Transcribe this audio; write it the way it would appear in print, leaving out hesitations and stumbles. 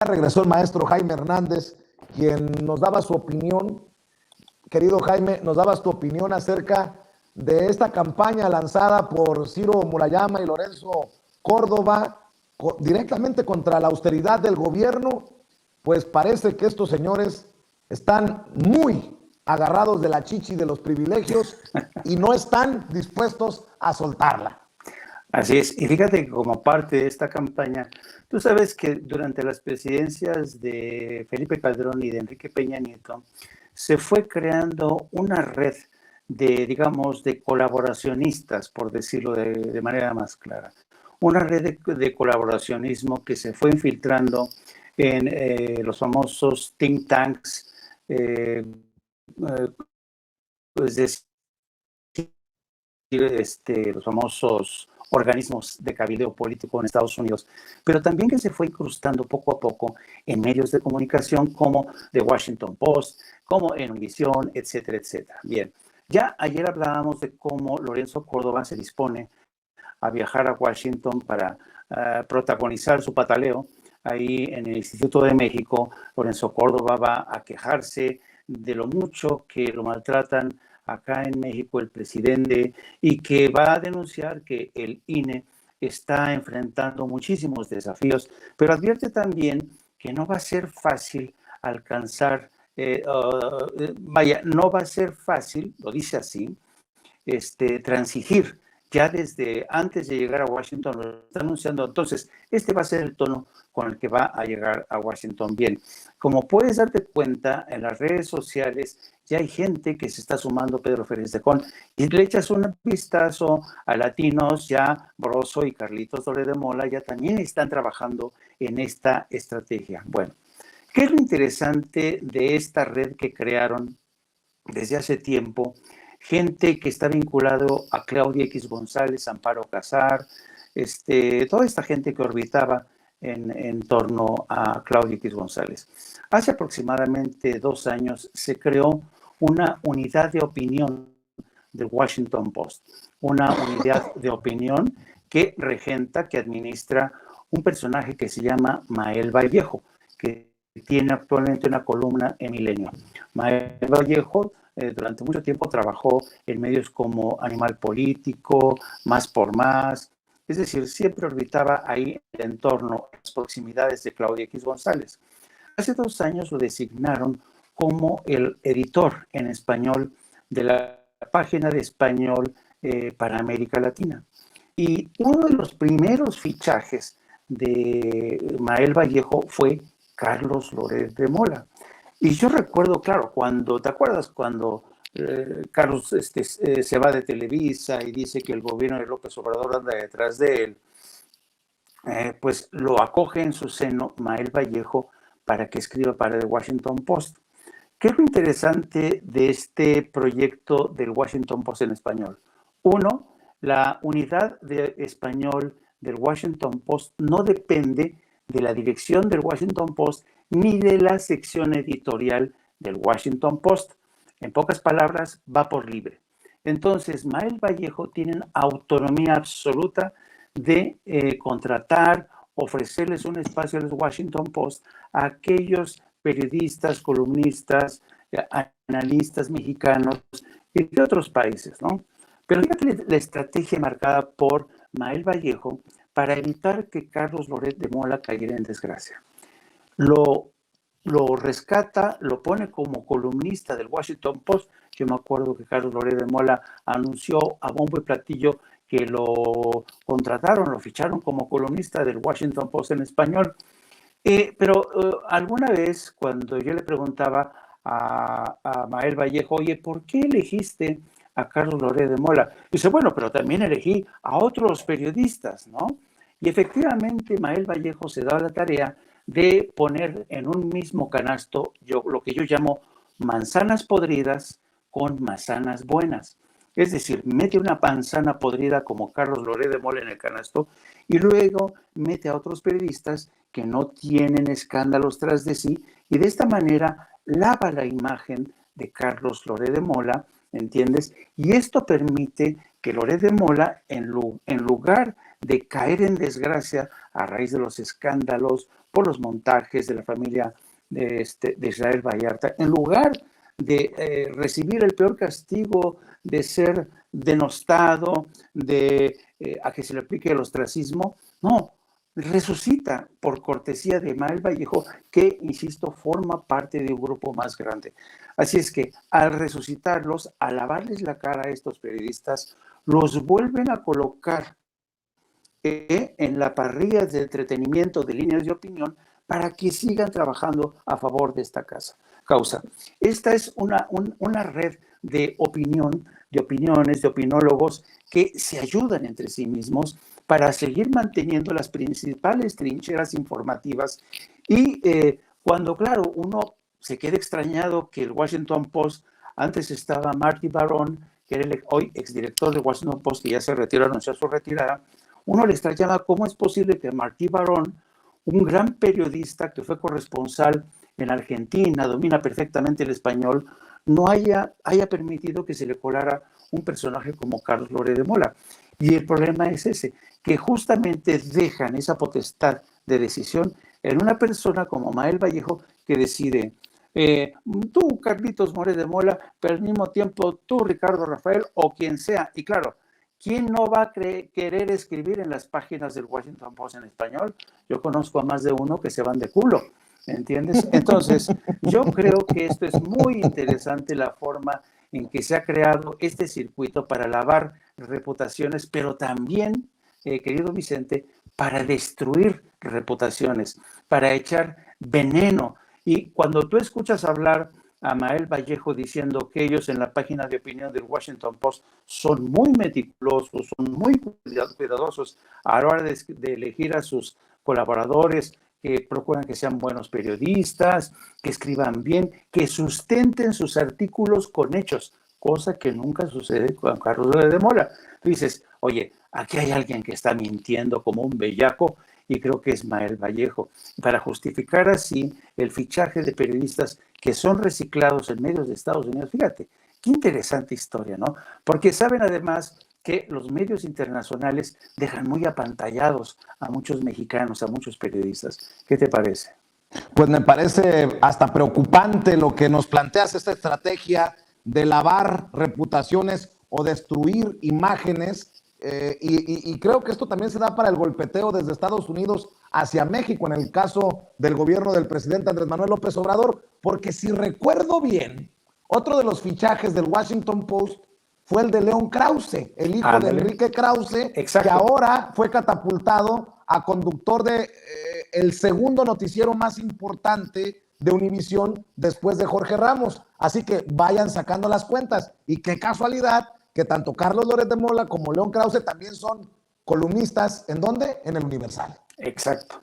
regresó el maestro Jaime Hernández, quien nos daba su opinión. Querido Jaime, nos dabas tu opinión acerca de esta campaña lanzada por Ciro Murayama y Lorenzo Córdoba directamente contra la austeridad del gobierno. Pues parece que estos señores están muy agarrados de la chichi de los privilegios y no están dispuestos a soltarla. Así es, y fíjate que como parte de esta campaña, tú sabes que durante las presidencias de Felipe Calderón y de Enrique Peña Nieto, se fue creando una red de, digamos, de colaboracionistas, por decirlo de manera más clara. Una red de colaboracionismo que se fue infiltrando en los famosos think tanks, es decir, los famosos organismos de cabildeo político en Estados Unidos, pero también que se fue incrustando poco a poco en medios de comunicación como The Washington Post, como en Univisión, etcétera, etcétera. Bien, ya ayer hablábamos de cómo Lorenzo Córdoba se dispone a viajar a Washington para protagonizar su pataleo. Ahí en el Instituto de México, Lorenzo Córdoba va a quejarse de lo mucho que lo maltratan acá en México el presidente y que va a denunciar que el INE está enfrentando muchísimos desafíos, pero advierte también que no va a ser fácil alcanzar, no va a ser fácil, lo dice así, transigir. Ya desde antes de llegar a Washington lo está anunciando. Entonces, este va a ser el tono con el que va a llegar a Washington. Bien, como puedes darte cuenta, en las redes sociales ya hay gente que se está sumando, Pedro Férez de Con, y le echas un vistazo a latinos, ya Broso y Carlitos Loret de Mola ya también están trabajando en esta estrategia. Bueno, ¿qué es lo interesante de esta red que crearon desde hace tiempo? Gente que está vinculado a Claudia X González, Amparo Casar, toda esta gente que orbitaba en torno a Claudia X González. Hace aproximadamente 2 años se creó una unidad de opinión del Washington Post, una unidad de opinión que regenta, que administra un personaje que se llama Mael Vallejo, que tiene actualmente una columna en Milenio. Mael Vallejo durante mucho tiempo trabajó en medios como Animal Político, Más por Más, es decir, siempre orbitaba ahí en torno a las proximidades de Claudia X González. Hace 2 años lo designaron como el editor en español de la página de español para América Latina. Y uno de los primeros fichajes de Mael Vallejo fue Carlos Loret de Mola. Y yo recuerdo, claro, ¿te acuerdas cuando Carlos se va de Televisa y dice que el gobierno de López Obrador anda detrás de él? Pues lo acoge en su seno Mael Vallejo para que escriba para el Washington Post. ¿Qué es lo interesante de este proyecto del Washington Post en español? Uno, la unidad de español del Washington Post no depende de la dirección del Washington Post ni de la sección editorial del Washington Post. En pocas palabras, va por libre. Entonces, Mael Vallejo tiene autonomía absoluta de contratar, ofrecerles un espacio al Washington Post a aquellos periodistas, columnistas, analistas mexicanos y de otros países, ¿no? Pero fíjate la estrategia marcada por Mael Vallejo para evitar que Carlos Loret de Mola cayera en desgracia. Lo rescata, lo pone como columnista del Washington Post. Yo me acuerdo que Carlos Loret de Mola anunció a bombo y platillo que lo contrataron, lo ficharon como columnista del Washington Post en español. Pero alguna vez cuando yo le preguntaba a Mael Vallejo, oye, ¿por qué elegiste a Carlos Loret de Mola? Dice, bueno, pero también elegí a otros periodistas, ¿no? Y efectivamente Mael Vallejo se da la tarea de poner en un mismo canasto lo que yo llamo manzanas podridas con manzanas buenas. Es decir, mete una manzana podrida como Carlos Loret de Mola en el canasto y luego mete a otros periodistas que no tienen escándalos tras de sí y de esta manera lava la imagen de Carlos Loret de Mola, ¿entiendes? Y esto permite que Loret de Mola, en lugar de caer en desgracia a raíz de los escándalos por los montajes de la familia de Israel Vallarta, en lugar de recibir el peor castigo, de ser denostado, a que se le aplique el ostracismo, no, resucita por cortesía de Mael Vallejo, que, insisto, forma parte de un grupo más grande. Así es que al resucitarlos, al lavarles la cara a estos periodistas, los vuelven a colocar en la parrilla de entretenimiento de Líneas de Opinión para que sigan trabajando a favor de esta causa. Esta es una red de opinión, de opiniones, de opinólogos que se ayudan entre sí mismos para seguir manteniendo las principales trincheras informativas y cuando, claro, uno se queda extrañado que el Washington Post, antes estaba Marty Baron, que era el hoy exdirector del Washington Post, que ya se retiró, anunció su retirada, uno le extrañaba cómo es posible que Marty Baron, un gran periodista que fue corresponsal en Argentina, domina perfectamente el español, no haya permitido que se le colara un personaje como Carlos Loret de Mola. Y el problema es ese, que justamente dejan esa potestad de decisión en una persona como Mael Vallejo, que decide, tú, Carlitos Loret de Mola, pero al mismo tiempo tú, Ricardo Rafael, o quien sea. Y claro, ¿quién no va a querer escribir en las páginas del Washington Post en español? Yo conozco a más de uno que se van de culo, ¿entiendes? Entonces, yo creo que esto es muy interesante, la forma en que se ha creado este circuito para lavar reputaciones, pero también, querido Vicente, para destruir reputaciones, para echar veneno. Y cuando tú escuchas hablar a Mael Vallejo diciendo que ellos en la página de opinión del Washington Post son muy meticulosos, son muy cuidadosos a la hora de elegir a sus colaboradores, que procuran que sean buenos periodistas, que escriban bien, que sustenten sus artículos con hechos, cosa que nunca sucede con Carlos de Mola. Tú dices, oye, aquí hay alguien que está mintiendo como un bellaco, y creo que es Mael Vallejo, para justificar así el fichaje de periodistas que son reciclados en medios de Estados Unidos. Fíjate, qué interesante historia, ¿no? Porque saben además que los medios internacionales dejan muy apantallados a muchos mexicanos, a muchos periodistas. ¿Qué te parece? Pues me parece hasta preocupante lo que nos planteas, esta estrategia de lavar reputaciones o destruir imágenes. Y creo que esto también se da para el golpeteo desde Estados Unidos hacia México, en el caso del gobierno del presidente Andrés Manuel López Obrador, porque si recuerdo bien, otro de los fichajes del Washington Post fue el de León Krause, el hijo de Enrique Krause, que ahora fue catapultado a conductor de el segundo noticiero más importante de Univisión después de Jorge Ramos. Así que vayan sacando las cuentas. Y qué casualidad que tanto Carlos Loret de Mola como León Krause también son columnistas. ¿En dónde? En el Universal. Exacto.